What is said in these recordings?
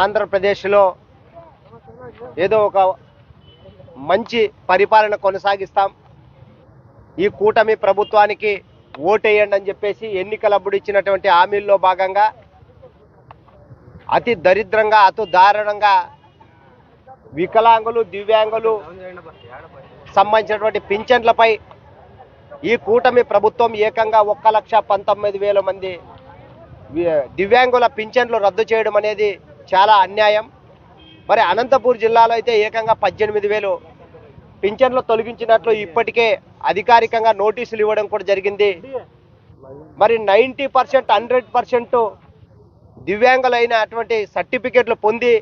ఆంధ్రప్రదేశ్లో ఏదో ఒక మంచి పరిపాలన కొనసాగిస్తాం, ఈ కూటమి ప్రభుత్వానికి ఓటేయండి అని చెప్పేసి ఎన్నికలప్పుడు ఇచ్చినటువంటి హామీల్లో భాగంగా అతి దరిద్రంగా అతి దారుణంగా వికలాంగులు దివ్యాంగులు సంబంధించినటువంటి పింఛన్లపై ఈ కూటమి ప్రభుత్వం ఏకంగా 1,19,000 మంది దివ్యాంగుల పింఛన్లు రద్దు చేయడం అనేది చాలా అన్యాయం. మరి అనంతపూర్ జిల్లాలో అయితే ఏకంగా 18,000 పింఛన్లు తొలగించినట్లు ఇప్పటికే అధికారికంగా నోటీసులు ఇవ్వడం కూడా జరిగింది. మరి 90% 100% దివ్యాంగులైన అటువంటి సర్టిఫికెట్లు పొంది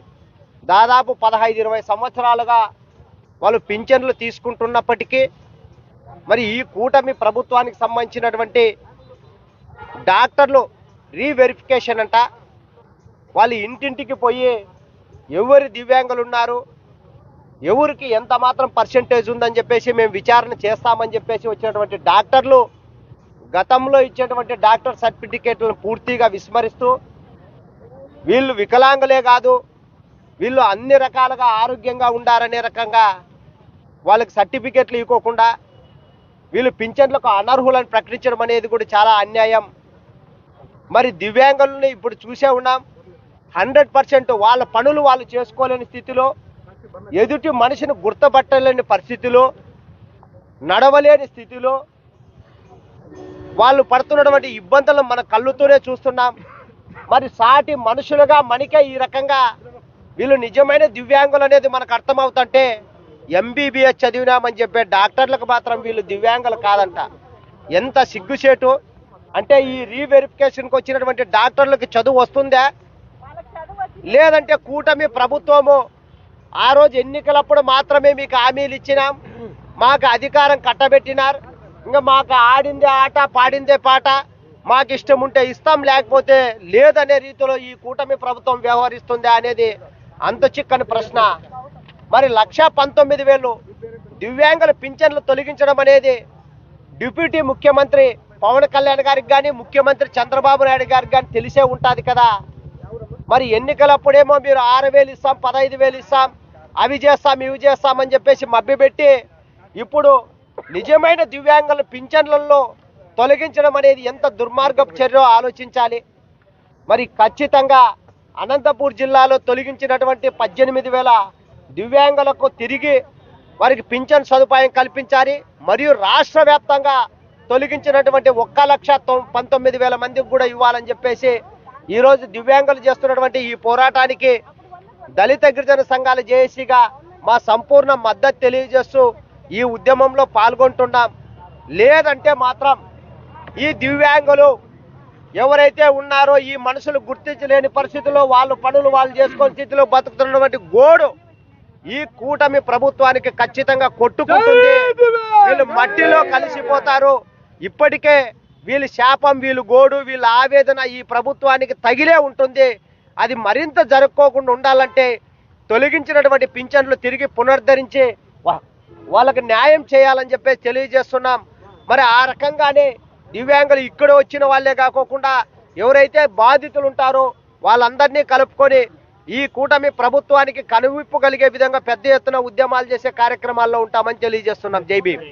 దాదాపు 15-20 సంవత్సరాలుగా వాళ్ళు పింఛన్లు తీసుకుంటున్నప్పటికీ మరి ఈ కూటమి ప్రభుత్వానికి సంబంధించినటువంటి డాక్టర్లు రీవెరిఫికేషన్ అంట, వాళ్ళు ఇంటింటికి పోయి ఎవరు దివ్యాంగులు ఉన్నారు, ఎవరికి ఎంత మాత్రం పర్సెంటేజ్ ఉందని చెప్పేసి మేము విచారణ చేస్తామని చెప్పేసి వచ్చినటువంటి డాక్టర్లు గతంలో ఇచ్చేటువంటి డాక్టర్ సర్టిఫికేట్లను పూర్తిగా విస్మరిస్తూ వీళ్ళు వికలాంగులే కాదు, వీళ్ళు అన్ని రకాలుగా ఆరోగ్యంగా ఉండారనే రకంగా వాళ్ళకి సర్టిఫికేట్లు ఇవ్వకుండా వీళ్ళు పింఛన్లకు అనర్హులను ప్రకటించడం అనేది కూడా చాలా అన్యాయం. మరి దివ్యాంగులని ఇప్పుడు చూసే ఉన్నాం, 100% వాళ్ళ పనులు వాళ్ళు చేసుకోలేని స్థితిలో, ఎదుటి మనిషిని గుర్తుపట్టలేని పరిస్థితిలో, నడవలేని స్థితిలో వాళ్ళు పడుతున్నటువంటి ఇబ్బందులను మన కళ్ళుతోనే చూస్తున్నాం. మరి సాటి మనుషులుగా మనకే ఈ రకంగా వీళ్ళు నిజమైన దివ్యాంగులు అనేది మనకు అర్థమవుతుంటే MBBS చదివినామని చెప్పే డాక్టర్లకు మాత్రం వీళ్ళు దివ్యాంగులు కాదంట. ఎంత సిగ్గుచేటు అంటే ఈ రీవెరిఫికేషన్కి వచ్చినటువంటి డాక్టర్లకి చదువు వస్తుందా, లేదంటే కూటమి ప్రభుత్వము ఆ రోజు ఎన్నికలప్పుడు మాత్రమే మీకు హామీలు ఇచ్చినాం, మాకు అధికారం కట్టబెట్టినారు, ఇంకా మాకు ఆడిందే ఆట పాడిందే పాట, మాకు ఇష్టం ఉంటే ఇస్తాం లేకపోతే లేదనే రీతిలో ఈ కూటమి ప్రభుత్వం వ్యవహరిస్తుందా అనేది అంత చిక్కని ప్రశ్న. మరి 1,19,000 దివ్యాంగుల పింఛన్లు తొలగించడం అనేది డిప్యూటీ ముఖ్యమంత్రి పవన్ కళ్యాణ్ గారికి కానీ ముఖ్యమంత్రి చంద్రబాబు నాయుడు గారికి కానీ తెలిసే ఉంటుంది కదా. మరి ఎన్నికలప్పుడేమో మీరు 6,000 ఇస్తాం, 15,000 ఇస్తాం, అవి చేస్తాం ఇవి చేస్తామని చెప్పేసి మభ్యపెట్టి ఇప్పుడు నిజమైన దివ్యాంగుల పింఛన్లలో తొలగించడం అనేది ఎంత దుర్మార్గపు చర్యో ఆలోచించాలి. మరి ఖచ్చితంగా అనంతపూర్ జిల్లాలో తొలగించినటువంటి 18,000 దివ్యాంగులకు తిరిగి వారికి పింఛన్ సదుపాయం కల్పించాలి. మరియు రాష్ట్ర వ్యాప్తంగా తొలగించినటువంటి 1,19,000 మందికి కూడా ఇవ్వాలని చెప్పేసి ఈరోజు దివ్యాంగులు చేస్తున్నటువంటి ఈ పోరాటానికి దళిత గిరిజన సంఘాల జేఏసీగా మా సంపూర్ణ మద్దతు తెలియజేస్తూ ఈ ఉద్యమంలో పాల్గొంటున్నాం. లేదంటే మాత్రం ఈ దివ్యాంగులు ఎవరైతే ఉన్నారో ఈ మనుషులు గుర్తించలేని పరిస్థితుల్లో వాళ్ళ పనులు వాళ్ళు చేసుకునే స్థితిలో బతుకుతున్నటువంటి గోడు ఈ కూటమి ప్రభుత్వానికి ఖచ్చితంగా కొట్టుకుంటుంది. వీళ్ళు మట్టిలో కలిసిపోతారు. ఇప్పటికే వీళ్ళ శాపం, వీళ్ళు గోడు, వీళ్ళ ఆవేదన ఈ ప్రభుత్వానికి తగిలే ఉంటుంది. అది మరింత జరుపుకోకుండా ఉండాలంటే తొలగించినటువంటి పింఛన్లు తిరిగి పునరుద్ధరించి వాళ్ళకి న్యాయం చేయాలని చెప్పేసి తెలియజేస్తున్నాం. మరి ఆ రకంగానే దివ్యాంగులు ఇక్కడ వచ్చిన వాళ్ళే కాకోకుండా ఎవరైతే బాధితులు ఉంటారో వాళ్ళందరినీ కలుపుకొని ఈ కూటమి ప్రభుత్వానికి కనువిప్పు కలిగే విధంగా పెద్ద ఎత్తున ఉద్యమాలు చేసే కార్యక్రమాల్లో ఉంటామని తెలియజేస్తున్నాం. జై భీమ్.